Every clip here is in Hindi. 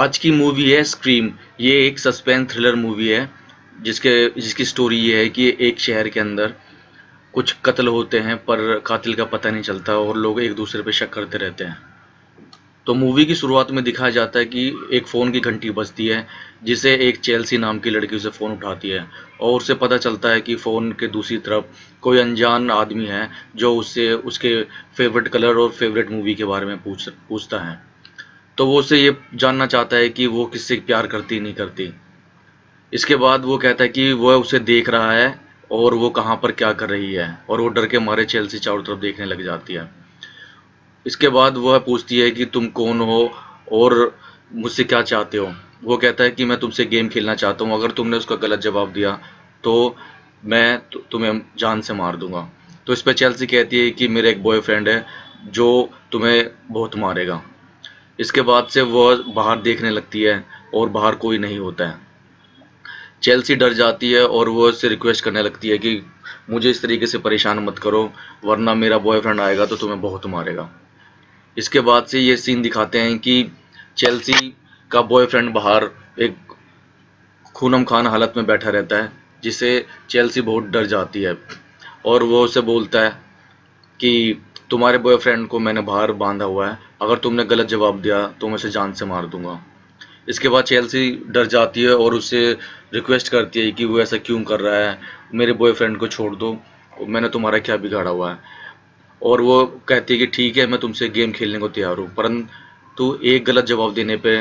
आज की मूवी है स्क्रीम। ये एक सस्पेंस थ्रिलर मूवी है जिसकी स्टोरी ये है कि एक शहर के अंदर कुछ कत्ल होते हैं पर कातिल का पता नहीं चलता और लोग एक दूसरे पे शक करते रहते हैं। तो मूवी की शुरुआत में दिखाया जाता है कि एक फ़ोन की घंटी बजती है, जिसे एक चेल्सी नाम की लड़की उसे फ़ोन उठाती है और उसे पता चलता है कि फ़ोन के दूसरी तरफ कोई अनजान आदमी है जो उससे उसके फेवरेट कलर और फेवरेट मूवी के बारे में पूछता है। तो वो उससे ये जानना चाहता है कि वो किससे प्यार करती नहीं करती। इसके बाद वो कहता है कि वह उसे देख रहा है और वो कहाँ पर क्या कर रही है, और वो डर के मारे चेल्सी चारों तरफ देखने लग जाती है। इसके बाद वह पूछती है कि तुम कौन हो और मुझसे क्या चाहते हो। वो कहता है कि मैं तुमसे गेम खेलना चाहता हूँ, अगर तुमने उसका गलत जवाब दिया तो मैं तुम्हें जान से मार दूंगा। तो इस पर चेल्सी कहती है कि मेरा एक बॉयफ्रेंड है जो तुम्हें बहुत मारेगा। इसके बाद से वह बाहर देखने लगती है और बाहर कोई नहीं होता है। चेल्सी डर जाती है और वो उससे रिक्वेस्ट करने लगती है कि मुझे इस तरीके से परेशान मत करो, वरना मेरा बॉयफ्रेंड आएगा तो तुम्हें बहुत मारेगा। इसके बाद से ये सीन दिखाते हैं कि चेल्सी का बॉयफ्रेंड बाहर एक खूनम खान हालत में बैठा रहता है, जिसे चेल्सी बहुत डर जाती है और वो उसे बोलता है कि तुम्हारे बॉयफ्रेंड को मैंने बाहर बांधा हुआ है, अगर तुमने गलत जवाब दिया तो मैं उसे जान से मार दूंगा। इसके बाद चेल्सी डर जाती है और उससे रिक्वेस्ट करती है कि वो ऐसा क्यों कर रहा है, मेरे बॉयफ्रेंड को छोड़ दो, मैंने तुम्हारा क्या बिगाड़ा हुआ है। और वो कहती है कि ठीक है, मैं तुमसे गेम खेलने को तैयार हूँ, परंतु एक गलत जवाब देने पे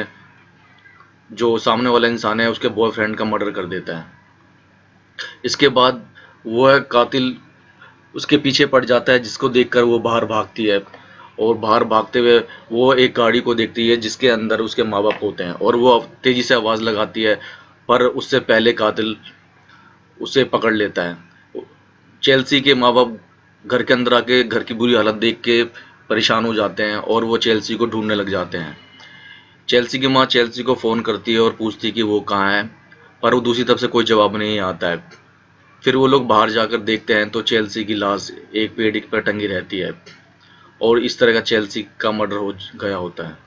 जो सामने वाला इंसान है उसके बॉयफ्रेंड का मर्डर कर देता है। इसके बाद वह कातिल उसके पीछे पड़ जाता है, जिसको देखकर वो बाहर भागती है और बाहर भागते हुए वो एक गाड़ी को देखती है जिसके अंदर उसके माँ बाप होते हैं, और वो तेजी से आवाज़ लगाती है, पर उससे पहले कातिल उसे पकड़ लेता है। चेल्सी के माँ बाप घर के अंदर आके घर की बुरी हालत देख के परेशान हो जाते हैं और वो चेल्सी को ढूंढने लग जाते हैं। चेल्सी की माँ चेल्सी को फ़ोन करती है और पूछती है कि वो कहाँ है, पर वो दूसरी तरफ से कोई जवाब नहीं आता है। फिर वो लोग बाहर जाकर देखते हैं तो चेल्सी की लाश एक पेड़ पर टंगी रहती है, और इस तरह का चेल्सी का मर्डर हो गया होता है।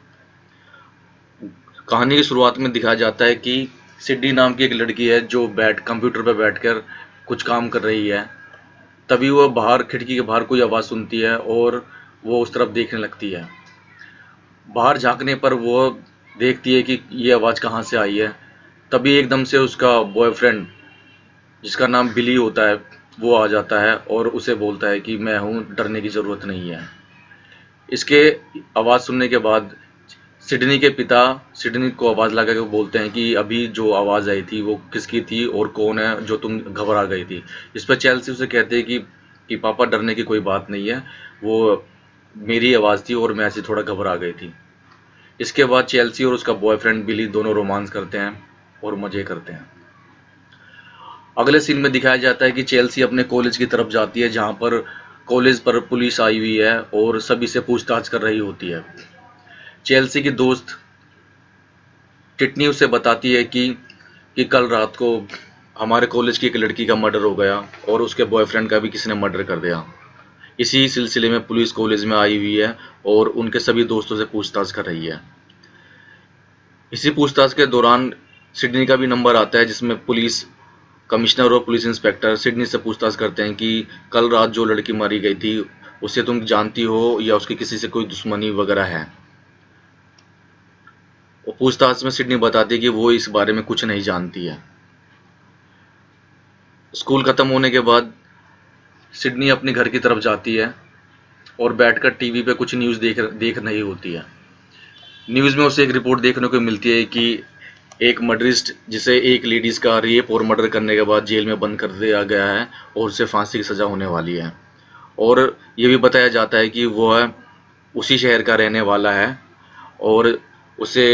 कहानी की शुरुआत में दिखाया जाता है कि सिड्नी नाम की एक लड़की है जो कंप्यूटर पर बैठकर कुछ काम कर रही है। तभी वह बाहर खिड़की के बाहर कोई आवाज़ सुनती है और वो उस तरफ देखने लगती है। बाहर झांकने पर वो देखती है कि ये आवाज़ कहाँ से आई है। तभी एकदम से उसका बॉयफ्रेंड, जिसका नाम बिली होता है, वो आ जाता है और उसे बोलता है कि मैं हूँ, डरने की ज़रूरत नहीं है। इसके आवाज़ सुनने के बाद सिडनी के पिता सिडनी को आवाज़ लगा के बोलते हैं कि अभी जो आवाज़ आई थी वो किसकी थी और कौन है जो तुम घबरा गई थी। इस पर चेल्सी उसे कहते हैं कि पापा, डरने की कोई बात नहीं है, वो मेरी आवाज़ थी और मैं ऐसे थोड़ा घबरा गई थी। इसके बाद चेल्सी और उसका बॉयफ्रेंड बिली दोनों रोमांस करते हैं और मज़े करते हैं। अगले सीन में दिखाया जाता है कि चेल्सी अपने कॉलेज की तरफ जाती है, जहाँ पर कॉलेज पर पुलिस आई हुई है और सभी से पूछताछ कर रही होती है। चेल्सी की दोस्त टिटनी उसे बताती है कि कल रात को हमारे कॉलेज की एक लड़की का मर्डर हो गया और उसके बॉयफ्रेंड का भी किसी ने मर्डर कर दिया। इसी सिलसिले में पुलिस कॉलेज में आई हुई है और उनके सभी दोस्तों से पूछताछ कर रही है। इसी पूछताछ के दौरान सिडनी का भी नंबर आता है, जिसमें पुलिस कमिश्नर और पुलिस इंस्पेक्टर सिडनी से पूछताछ करते हैं कि कल रात जो लड़की मारी गई थी उसे तुम जानती हो या उसकी किसी से कोई दुश्मनी वगैरह है। और पूछताछ में सिडनी बताती है कि वो इस बारे में कुछ नहीं जानती है। स्कूल खत्म होने के बाद सिडनी अपने घर की तरफ जाती है और बैठकर टीवी पे कुछ न्यूज़ देख रही होती है। न्यूज़ में उसे एक रिपोर्ट देखने को मिलती है कि एक मर्डरिस्ट, जिसे एक लेडीज़ का रेप और मर्डर करने के बाद जेल में बंद कर दिया गया है और उसे फांसी की सज़ा होने वाली है। और ये भी बताया जाता है कि वह उसी शहर का रहने वाला है और उसे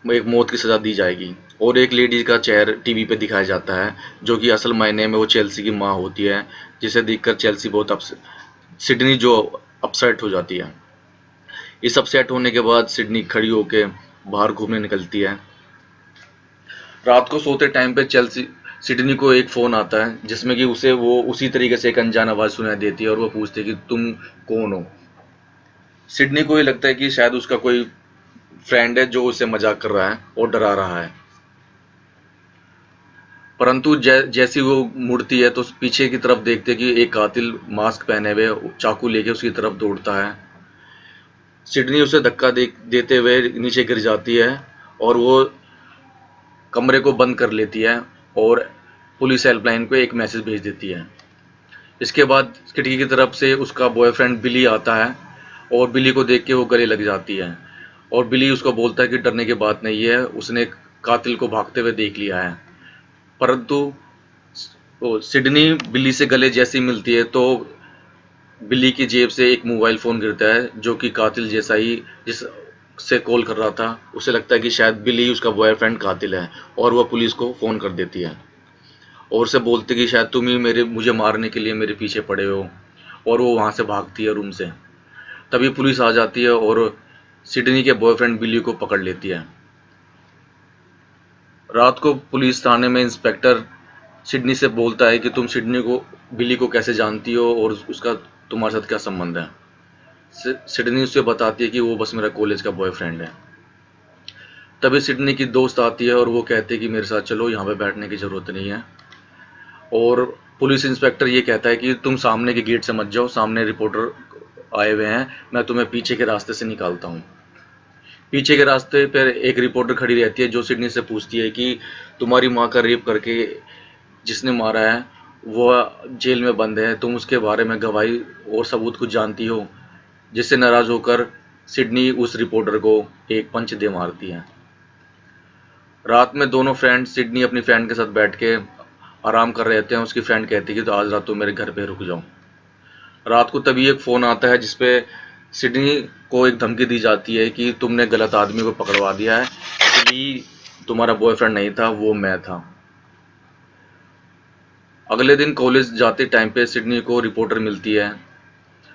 एक मौत की सज़ा दी जाएगी। और एक लेडी का चेहरा टीवी पे दिखाया जाता है, जो कि असल मायने में वो चेल्सी की माँ होती है, जिसे देखकर चेल्सी बहुत सिडनी जो अपसेट हो जाती है। इस अपसेट होने के बाद सिडनी खड़ी होके बाहर घूमने निकलती है। रात को सोते टाइम पे चेल्सी सिडनी को एक फ़ोन आता है, जिसमें कि उसे वो उसी तरीके से एक अनजान आवाज़ सुनाई देती है और वो पूछती है कि तुम कौन हो। सिडनी को ये लगता है कि शायद उसका कोई फ्रेंड है जो उसे मजाक कर रहा है और डरा रहा है। परंतु जैसी वो मुड़ती है तो पीछे की तरफ देखते कि एक कातिल मास्क पहने हुए चाकू लेके उसकी तरफ दौड़ता है। सिडनी उसे धक्का देते हुए नीचे गिर जाती है और वो कमरे को बंद कर लेती है और पुलिस हेल्पलाइन को एक मैसेज भेज देती है। इसके बाद खिड़की की तरफ से उसका बॉयफ्रेंड बिली आता है और बिली को देख के वो गले लग जाती है और बिली उसको बोलता है कि डरने की बात नहीं है, उसने कातिल को भागते हुए देख लिया है। परंतु सिडनी बिली से गले जैसी मिलती है तो बिल्ली की जेब से एक मोबाइल फोन गिरता है जो कि कातिल जैसा ही जिस से कॉल कर रहा था। उसे लगता है कि शायद बिल्ली उसका बॉयफ्रेंड कातिल है और वह पुलिस को फोन कर देती है और उसे बोलती कि शायद तुम ही मुझे मारने के लिए मेरे पीछे पड़े हो, और वो वहां से भागती है रूम से। तभी पुलिस आ जाती है और सिडनी के बॉयफ्रेंड बिल्ली को पकड़ लेती है। रात को पुलिस थाने में इंस्पेक्टर सिडनी से बोलता है कि तुम बिल्ली को कैसे जानती हो और उसका तुम्हारे साथ क्या संबंध है। सिडनी उसे बताती है कि वो बस मेरा कॉलेज का बॉयफ्रेंड है। तभी सिडनी की दोस्त आती है और वो कहती है कि मेरे साथ चलो, यहाँ पे बैठने की जरूरत नहीं है। और पुलिस इंस्पेक्टर ये कहता है कि तुम सामने के गेट से मत जाओ, सामने रिपोर्टर आए हुए हैं, मैं तुम्हें पीछे के रास्ते से निकालता हूँ। पीछे के रास्ते पर एक रिपोर्टर खड़ी रहती है जो सिडनी से पूछती है कि तुम्हारी माँ का रेप करके जिसने मारा है वो जेल में बंद है, तुम उसके बारे में गवाही और सबूत कुछ जानती हो। जिससे नाराज होकर सिडनी उस रिपोर्टर को एक पंच दे मारती है। रात में दोनों फ्रेंड सिडनी अपनी फ्रेंड के साथ बैठ के आराम कर रहे थे। उसकी फ्रेंड कहती है कि तो आज रात तुम मेरे घर पे रुक जाओ। रात को तभी एक फ़ोन आता है जिसपे सिडनी को एक धमकी दी जाती है कि तुमने गलत आदमी को पकड़वा दिया है, एक्चुअली तुम्हारा बॉयफ्रेंड नहीं था, वो मैं था। अगले दिन कॉलेज जाते टाइम पे सिडनी को रिपोर्टर मिलती है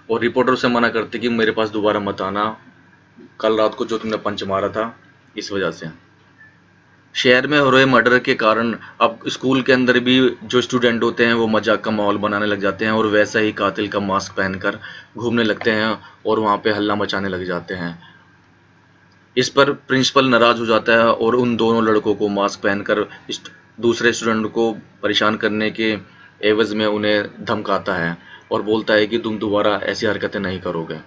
और रिपोर्टर उसे मना करती है कि मेरे पास दोबारा मत आना, कल रात को जो तुमने पंच मारा था इस वजह से। शहर में हो रहे मर्डर के कारण अब स्कूल के अंदर भी जो स्टूडेंट होते हैं वो मजाक का माहौल बनाने लग जाते हैं और वैसा ही कातिल का मास्क पहनकर घूमने लगते हैं और वहाँ पे हल्ला मचाने लग जाते हैं। इस पर प्रिंसिपल नाराज हो जाता है और उन दोनों लड़कों को मास्क पहनकर दूसरे स्टूडेंट को परेशान करने के एवज में उन्हें धमकाता है और बोलता है कि तुम दोबारा ऐसी हरकतें नहीं करोगे।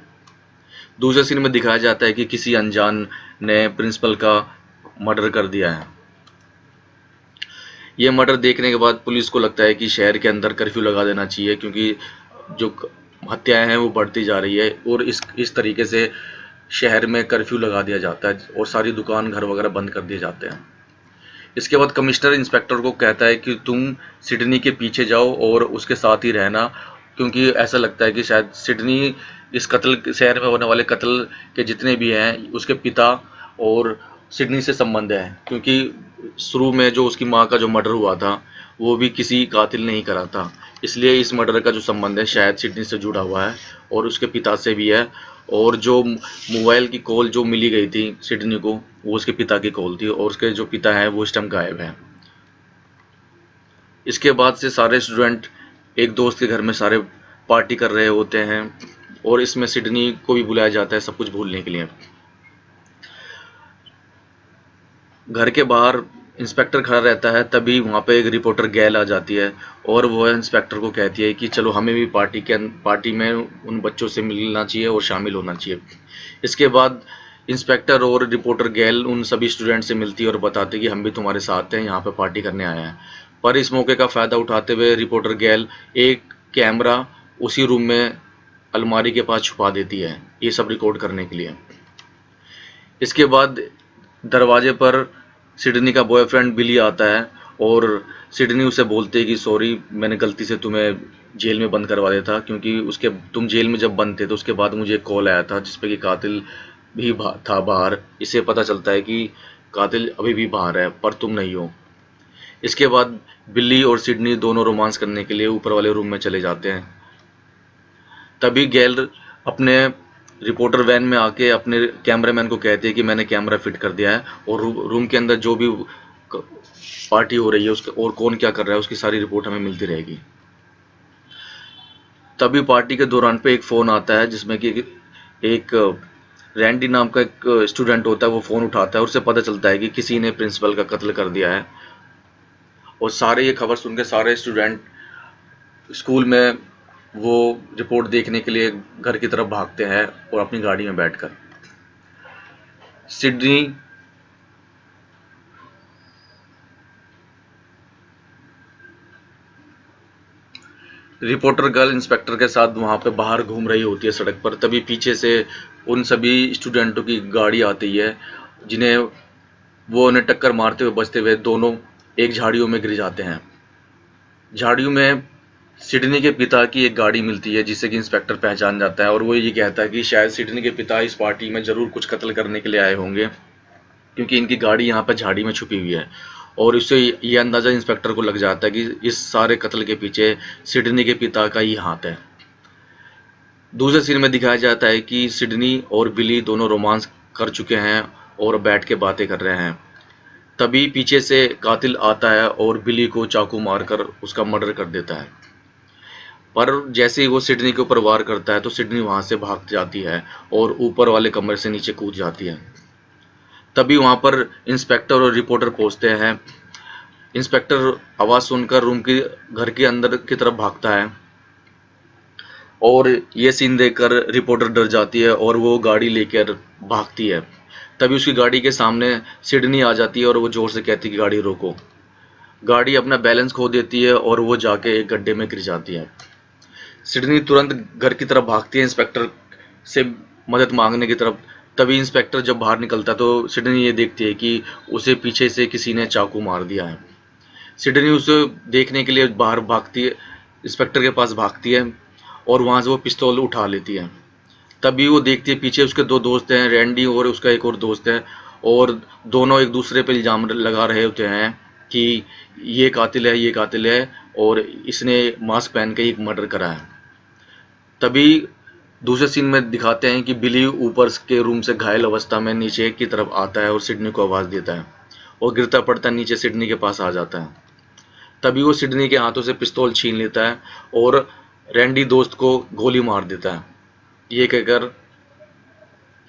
दूसरे सीन में दिखाया जाता है कि किसी अनजान ने प्रिंसिपल का मर्डर कर दिया है। ये मर्डर देखने के बाद पुलिस को लगता है कि शहर के अंदर कर्फ्यू लगा देना चाहिए, क्योंकि जो हत्याएं हैं वो बढ़ती जा रही है और इस तरीके से शहर में कर्फ्यू लगा दिया जाता है और सारी दुकान घर वगैरह बंद कर दिए जाते हैं। इसके बाद कमिश्नर इंस्पेक्टर को कहता है कि तुम सिडनी के पीछे जाओ और उसके साथ ही रहना, क्योंकि ऐसा लगता है कि शायद सिडनी इस कत्ल शहर में होने वाले कत्ल के जितने भी हैं उसके पिता और सिडनी से संबंध है, क्योंकि शुरू में जो उसकी माँ का जो मर्डर हुआ था वो भी किसी कातिल ने ही करा था। इसलिए इस मर्डर का जो संबंध है शायद सिडनी से जुड़ा हुआ है और उसके पिता से भी है। और जो मोबाइल की कॉल जो मिली गई थी सिडनी को वो उसके पिता की कॉल थी और उसके जो पिता है वो इस टाइम गायब है। इसके बाद से सारे स्टूडेंट एक दोस्त के घर में सारे पार्टी कर रहे होते हैं और इसमें सिडनी को भी बुलाया जाता है सब कुछ भूलने के लिए। घर के बाहर इंस्पेक्टर खड़ा रहता है, तभी वहाँ पे एक रिपोर्टर गैल आ जाती है और वो इंस्पेक्टर को कहती है कि चलो हमें भी पार्टी में उन बच्चों से मिलना चाहिए और शामिल होना चाहिए। इसके बाद इंस्पेक्टर और रिपोर्टर गैल उन सभी स्टूडेंट से मिलती है और बताती है कि हम भी तुम्हारे साथ हैं, यहाँ पे पार्टी करने आए हैं। पर इस मौके का फ़ायदा उठाते हुए रिपोर्टर गैल एक कैमरा उसी रूम में अलमारी के पास छुपा देती है ये सब रिकॉर्ड करने के लिए। इसके बाद दरवाजे पर सिडनी का बॉयफ्रेंड बिली आता है और सिडनी उसे बोलती है कि सॉरी, मैंने गलती से तुम्हें जेल में बंद करवा दिया था, क्योंकि उसके तुम जेल में जब बंद थे तो उसके बाद मुझे एक कॉल आया था जिसपे कि कातिल भी था बाहर। इससे पता चलता है कि कातिल अभी भी बाहर है पर तुम नहीं हो। इसके बाद बिल्ली और सिडनी दोनों रोमांस करने के लिए ऊपर वाले रूम में चले जाते हैं। तभी गैल अपने रिपोर्टर वैन में आके अपने कैमरामैन को कहती है कि मैंने कैमरा फिट कर दिया है और रूम के अंदर जो भी पार्टी हो रही है उसके और कौन क्या कर रहा है उसकी सारी रिपोर्ट हमें मिलती रहेगी। तभी पार्टी के दौरान पे एक फ़ोन आता है जिसमें कि एक रैंडी नाम का एक स्टूडेंट होता है, वो फ़ोन उठाता है और उसे पता चलता है कि किसी ने प्रिंसिपल का कत्ल कर दिया है। और सारे ये खबर सुन के सारे स्टूडेंट स्कूल में वो रिपोर्ट देखने के लिए घर की तरफ भागते हैं और अपनी गाड़ी में बैठकर सिडनी रिपोर्टर गर्ल इंस्पेक्टर के साथ वहां पे बाहर घूम रही होती है सड़क पर। तभी पीछे से उन सभी स्टूडेंटों की गाड़ी आती है, जिन्हें वो उन्हें टक्कर मारते हुए बचते हुए दोनों एक झाड़ियों में गिर जाते हैं। झाड़ियों में सिडनी के पिता की एक गाड़ी मिलती है, जिसे कि इंस्पेक्टर पहचान जाता है और वो ये कहता है कि शायद सिडनी के पिता इस पार्टी में जरूर कुछ कत्ल करने के लिए आए होंगे, क्योंकि इनकी गाड़ी यहाँ पर झाड़ी में छुपी हुई है। और इससे ये अंदाज़ा इंस्पेक्टर को लग जाता है कि इस सारे कत्ल के पीछे सिडनी के पिता का ही हाथ है। दूसरे सीन में दिखाया जाता है कि सिडनी और बिली दोनों रोमांस कर चुके हैं और बैठ के बातें कर रहे हैं। तभी पीछे से कातिल आता है और बिली को चाकू मारकर उसका मर्डर कर देता है। पर जैसे ही वो सिडनी के ऊपर वार करता है तो सिडनी वहां से भाग जाती है और ऊपर वाले कमरे से नीचे कूद जाती है। तभी वहां पर इंस्पेक्टर और रिपोर्टर पहुंचते हैं। इंस्पेक्टर आवाज सुनकर रूम की घर के अंदर की तरफ भागता है और ये सीन देखकर रिपोर्टर डर जाती है और वो गाड़ी लेकर भागती है। तभी उसकी गाड़ी के सामने सिडनी आ जाती है और वो जोर से कहती है कि गाड़ी रोको। गाड़ी अपना बैलेंस खो देती है और वो जाके एक गड्ढे में गिर जाती है। सिडनी तुरंत घर की तरफ भागती है इंस्पेक्टर से मदद मांगने की तरफ। तभी इंस्पेक्टर जब बाहर निकलता है तो सिडनी ये देखती है कि उसे पीछे से किसी ने चाकू मार दिया है। सिडनी उसे देखने के लिए बाहर भागती है, इंस्पेक्टर के पास भागती है और वहां से वो पिस्तौल उठा लेती है। तभी वो देखती है पीछे उसके दो दोस्त हैं, रैंडी और उसका एक और दोस्त है, और दोनों एक दूसरे पे इल्जाम लगा रहे होते हैं कि ये कातिल है, ये कातिल है और इसने मास्क पहन के एक मर्डर करा है। तभी दूसरे सीन में दिखाते हैं कि बिली ऊपर के रूम से घायल अवस्था में नीचे की तरफ आता है और सिडनी को आवाज़ देता है और गिरता पड़ता नीचे सिडनी के पास आ जाता है। तभी वो सिडनी के हाथों से पिस्तौल छीन लेता है और रैंडी दोस्त को गोली मार देता है, ये कहकर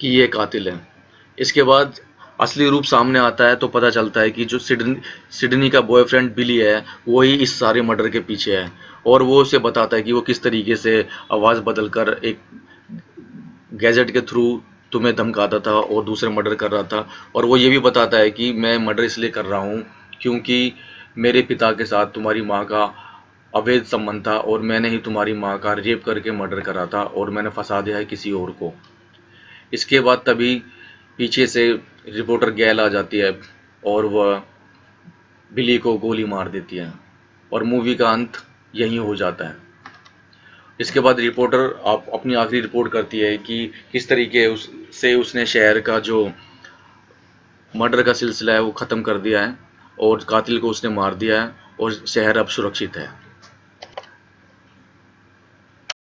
कि ये कातिल है। इसके बाद असली रूप सामने आता है तो पता चलता है कि जो सिडनी का बॉयफ्रेंड बिली है वही इस सारे मर्डर के पीछे है। और वो उसे बताता है कि वो किस तरीके से आवाज़ बदलकर एक गैजेट के थ्रू तुम्हें धमकाता था और दूसरे मर्डर कर रहा था। और वो ये भी बताता है कि मैं मर्डर इसलिए कर रहा हूँ क्योंकि मेरे पिता के साथ तुम्हारी माँ का अवैध संबंध था और मैंने ही तुम्हारी माँ का रेप करके मर्डर करा था और मैंने फंसा दिया है किसी और को। इसके बाद तभी पीछे से रिपोर्टर गैल आ जाती है और वह बिली को गोली मार देती है और मूवी का अंत यहीं हो जाता है। इसके बाद रिपोर्टर आप अपनी आखिरी रिपोर्ट करती है कि किस तरीके से उसने शहर का जो मर्डर का सिलसिला है वो ख़त्म कर दिया है और कातिल को उसने मार दिया है और शहर अब सुरक्षित है।